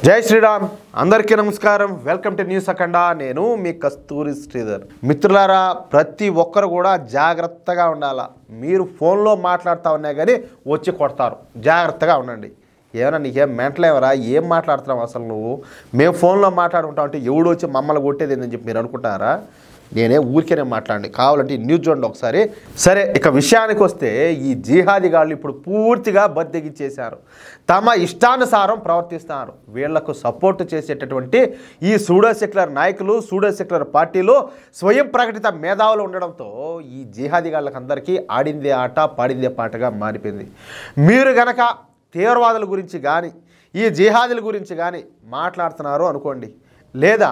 జై శ్రీరామ్ అందరికీ నమస్కారం వెల్కమ్ టు న్యూస్ అఖండ నేను మీ కస్తూరి శ్రీధర్ మిత్రులారా ప్రతి ఒక్కరు కూడా జాగ్రత్తగా ఉండాలా మీరు ఫోన్లో మాట్లాడుతూ ఉన్నాయి కానీ వచ్చి కొడతారు జాగ్రత్తగా ఉండండి ఏమన్నా నీకేం మెంటల్ ఎవరా ఏం మాట్లాడుతున్నావు అసలు నువ్వు మేము ఫోన్లో మాట్లాడుకుంటా ఉంటే ఎవడు వచ్చి మమ్మల్ని కొట్టేది ఏందని చెప్పి మీరు అనుకుంటారా నేనే ఊరికేనే మాట్లాడండి కావాలంటే న్యూస్ చూడండి ఒకసారి సరే ఇక విషయానికి వస్తే ఈ జిహాదీగాళ్ళు ఇప్పుడు పూర్తిగా బద్దెగిచ్చేశారు తమ ఇష్టానుసారం ప్రవర్తిస్తున్నారు వీళ్లకు సపోర్ట్ చేసేటటువంటి ఈ సూడో సెక్యులర్ నాయకులు సూడో సెక్యులర్ పార్టీలు స్వయం ప్రకటిత మేధావులు ఉండడంతో ఈ జిహాదీగాళ్ళకి అందరికీ ఆడిందే ఆట పాడిందే పాటగా మారిపోయింది మీరు గనక తీవ్రవాదుల గురించి కానీ ఈ జిహాదీల గురించి కానీ మాట్లాడుతున్నారు అనుకోండి లేదా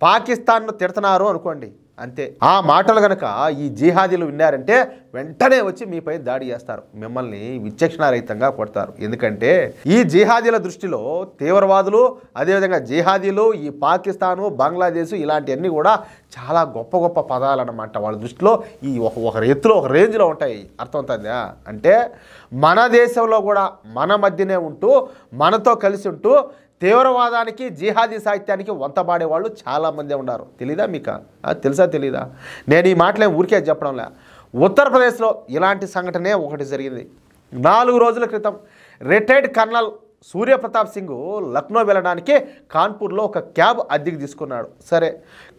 పాకిస్తాన్ను తిడుతున్నారు అనుకోండి అంతే ఆ మాటలు కనుక ఈ జిహాదీలు విన్నారంటే వెంటనే వచ్చి మీపై దాడి చేస్తారు మిమ్మల్ని విచక్షణారహితంగా కొడతారు ఎందుకంటే ఈ జిహాదీల దృష్టిలో తీవ్రవాదులు అదేవిధంగా జిహాదీలు ఈ పాకిస్తాను బంగ్లాదేశ్ ఇలాంటివన్నీ కూడా చాలా గొప్ప గొప్ప పదాలు అన్నమాట వాళ్ళ దృష్టిలో ఈ ఒక ఎత్తులో ఒక రేంజ్లో ఉంటాయి అర్థమవుతుందా అంటే మన దేశంలో కూడా మన మధ్యనే ఉంటూ మనతో కలిసి ఉంటూ తీవ్రవాదానికి జిహాదీ సాహిత్యానికి వంతబాడే వాళ్ళు చాలామంది ఉన్నారు తెలీదా మీకు తెలుసా తెలీదా నేను ఈ మాటలే ఊరికే చెప్పడంలే ఉత్తరప్రదేశ్లో ఇలాంటి సంఘటనే ఒకటి జరిగింది 4 రోజుల క్రితం రిటైర్డ్ కర్నల్ సూర్యప్రతాప్ సింగ్ లక్నో వెళ్ళడానికి కాన్పూర్లో ఒక క్యాబ్ అద్దెకి తీసుకున్నాడు సరే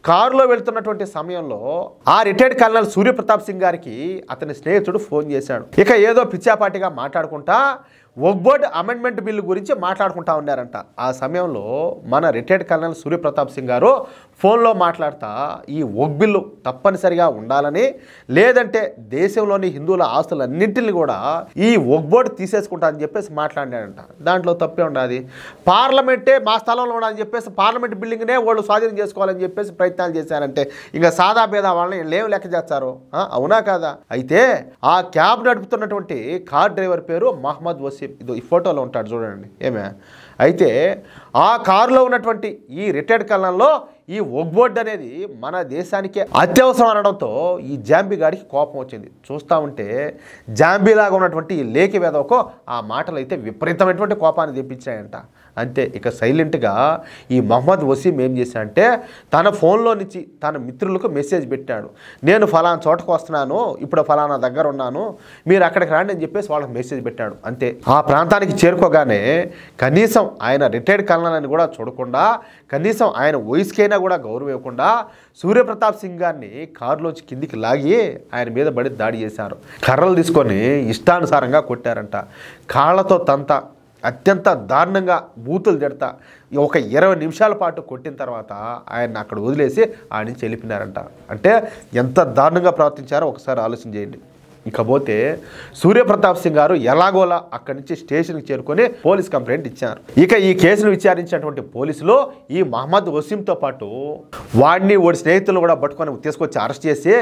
కారులో వెళ్తున్నటువంటి సమయంలో ఆ రిటైర్డ్ కర్నల్ సూర్యప్రతాప్ సింగ్ గారికి అతని స్నేహితుడు ఫోన్ చేశాడు ఇక ఏదో పిచ్చాపాటిగా మాట్లాడుకుంటా వక్ఫ్ అమెండ్మెంట్ బిల్లు గురించి మాట్లాడుకుంటా ఉన్నారంట ఆ సమయంలో మన రిటైర్డ్ కర్నల్ సూర్యప్రతాప్ సింగ్ గారు ఫోన్లో మాట్లాడుతూ ఈ వక్ఫ్ బిల్లు తప్పనిసరిగా ఉండాలని లేదంటే దేశంలోని హిందువుల ఆస్తులన్నింటినీ కూడా ఈ వక్ఫ్ బోర్డు తీసేసుకుంటా అని చెప్పేసి మాట్లాడాడంట దాంట్లో తప్పే ఉండదు పార్లమెంటే మా స్థలంలో ఉండాలని చెప్పేసి పార్లమెంట్ బిల్డింగ్నే వాళ్ళు స్వాధీనం చేసుకోవాలని చెప్పేసి ప్రయత్నాలు చేశారంటే ఇంకా సాదా భేదా వాళ్ళని లేవు లెక్క చేస్తారు అవునా కాదా అయితే ఆ క్యాబ్ నడుపుతున్నటువంటి కార్ డ్రైవర్ పేరు మహమ్మద్ వసీం ఇదో ఈ ఫోటోలో ఉంటాడు చూడండి ఏమే అయితే ఆ కారులో ఉన్నటువంటి ఈ రిటైర్డ్ కర్నల్లో ఈ వక్ఫ్ బోర్డు అనేది మన దేశానికే అత్యవసరం అనడంతో ఈ జాంబీ గాడికి కోపం వచ్చింది చూస్తూ ఉంటే జాంబీలాగా ఉన్నటువంటి ఈ లేఖి వేదవకు ఆ మాటలు అయితే విపరీతమైనటువంటి కోపాన్ని తెప్పించాయంట అంతే ఇక సైలెంట్గా ఈ మహమ్మద్ వసీం ఏం చేశాడంటే తన ఫోన్లో నుంచి తన మిత్రులకు మెసేజ్ పెట్టాడు నేను ఫలానా చోటకు వస్తున్నాను ఇప్పుడు ఫలానా దగ్గర ఉన్నాను మీరు అక్కడికి రాండి అని చెప్పేసి వాళ్ళకి మెసేజ్ పెట్టాడు అంతే ఆ ప్రాంతానికి చేరుకోగానే కనీసం ఆయన రిటైర్డ్ కర్నల్ అని కూడా చూడకుండా కనీసం ఆయన వయసుకైనా కూడా గౌరవం ఇవ్వకుండా సూర్యప్రతాప్ సింగ్ గారిని కారులోంచి కిందికి లాగి ఆయన మీద పడి దాడి చేశారు కర్రలు తీసుకొని ఇష్టానుసారంగా కొట్టారంట కాళ్ళతో తంత అత్యంత దారుణంగా బూతులు తిడతా ఒక 20 నిమిషాల పాటు కొట్టిన తర్వాత ఆయన అక్కడ వదిలేసి ఆయన నుంచి వెళ్ళిపోయినారంట అంటే ఎంత దారుణంగా ప్రవర్తించారో ఒకసారి ఆలోచన చేయండి ఇకపోతే సూర్యప్రతాప్ సింగ్ గారు ఎలాగోలా అక్కడి నుంచి స్టేషన్కి చేరుకొని పోలీస్ కంప్లైంట్ ఇచ్చారు ఇక ఈ కేసును విచారించినటువంటి పోలీసులు ఈ మహమ్మద్ వసీంతో పాటు వాడిని వాడి స్నేహితులను కూడా పట్టుకొని తీసుకొచ్చి అరెస్ట్ చేసి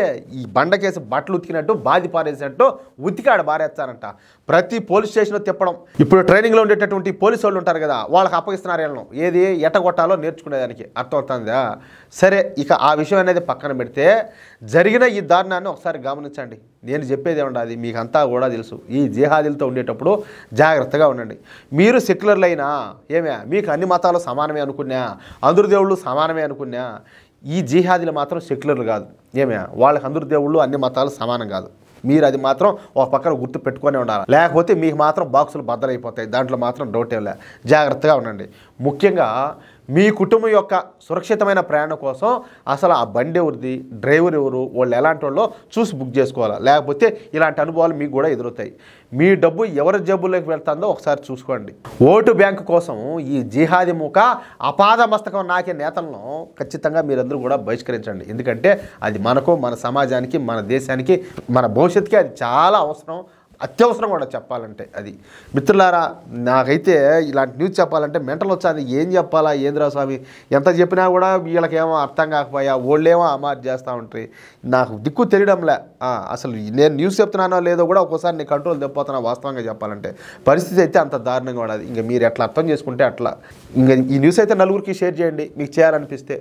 ఈ బండ కేసు బట్టలు ఉతికినట్టు బాధి పారేసినట్టు ఉతికాడు బారేస్తారంట ప్రతి పోలీస్ స్టేషన్లో తిప్పడం ఇప్పుడు ట్రైనింగ్లో ఉండేటటువంటి పోలీసు వాళ్ళు ఉంటారు కదా వాళ్ళకి అప్పగిస్తున్నారు వీళ్ళను ఏది ఎట్టగొట్టాలో నేర్చుకునేదానికి అర్థమవుతుందా సరే ఇక ఆ విషయం అనేది పక్కన పెడితే జరిగిన ఈ దారుణాన్ని ఒకసారి గమనించండి నేను చెప్పేది ఉండదు మీకు అంతా కూడా తెలుసు ఈ జిహాదీలతో ఉండేటప్పుడు జాగ్రత్తగా ఉండండి మీరు సెక్యులర్లైనా ఏమే మీకు అన్ని మతాలు సమానమే అనుకున్నా అందరు దేవుళ్ళు సమానమే అనుకున్నా ఈ జిహాదీలు మాత్రం సెక్యులర్లు కాదు ఏమే వాళ్ళకి అందరు దేవుళ్ళు అన్ని మతాలు సమానం కాదు మీరు అది మాత్రం ఒక పక్కన గుర్తు పెట్టుకొని ఉండాలి లేకపోతే మీకు మాత్రం బాక్సులు బద్దలైపోతాయి దాంట్లో మాత్రం డౌట్ ఏం లే జాగ్రత్తగా ఉండండి ముఖ్యంగా మీ కుటుంబం యొక్క సురక్షితమైన ప్రయాణం కోసం అసలు ఆ బండి ఎవరిది డ్రైవర్ ఎవరు వాళ్ళు ఎలాంటి వాళ్ళో చూసి బుక్ చేసుకోవాలి లేకపోతే ఇలాంటి అనుభవాలు మీకు కూడా ఎదురవుతాయి మీ డబ్బు ఎవరి జబ్బుల్లోకి వెళ్తుందో ఒకసారి చూసుకోండి ఓటు బ్యాంకు కోసం ఈ జిహాదీ ముఖ అపాద మస్తకం నాకే నేతలను ఖచ్చితంగా మీరందరూ కూడా బహిష్కరించండి ఎందుకంటే అది మనకు మన సమాజానికి మన దేశానికి మన భవిష్యత్తుకి అది చాలా అవసరం అత్యవసరం కూడా చెప్పాలంటే అది మిత్రులారా నాకైతే ఇలాంటి న్యూస్ చెప్పాలంటే మెంటల్ వచ్చాది ఏం చెప్పాలా ఏంద్రా స్వామి ఎంత చెప్పినా కూడా వీళ్ళకేమో అర్థం కాకపోయా వాళ్ళేమో అమార్ చేస్తూ ఉంటాయి నాకు దిక్కు తెలియడంలే అసలు నేను న్యూస్ చెప్తున్నానో లేదో కూడా ఒక్కోసారి నేను కంట్రోల్ తెప్పోతున్నా వాస్తవంగా చెప్పాలంటే పరిస్థితి అయితే అంత దారుణంగా ఉండదు ఇంకా మీరు ఎట్లా అర్థం చేసుకుంటే అట్లా ఇంకా ఈ న్యూస్ అయితే నలుగురికి షేర్ చేయండి మీకు చేయాలనిపిస్తే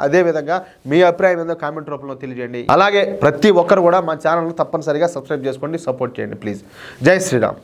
అదేవిధంగా మీ అభిప్రాయం ఏందో కామెంట్ రూపంలో తెలియజేయండి అలాగే ప్రతి ఒక్కరు కూడా మా ఛానల్ను తప్పనిసరిగా సబ్స్క్రైబ్ చేసుకోండి సపోర్ట్ చేయండి ప్లీజ్ జై శ్రీరామ్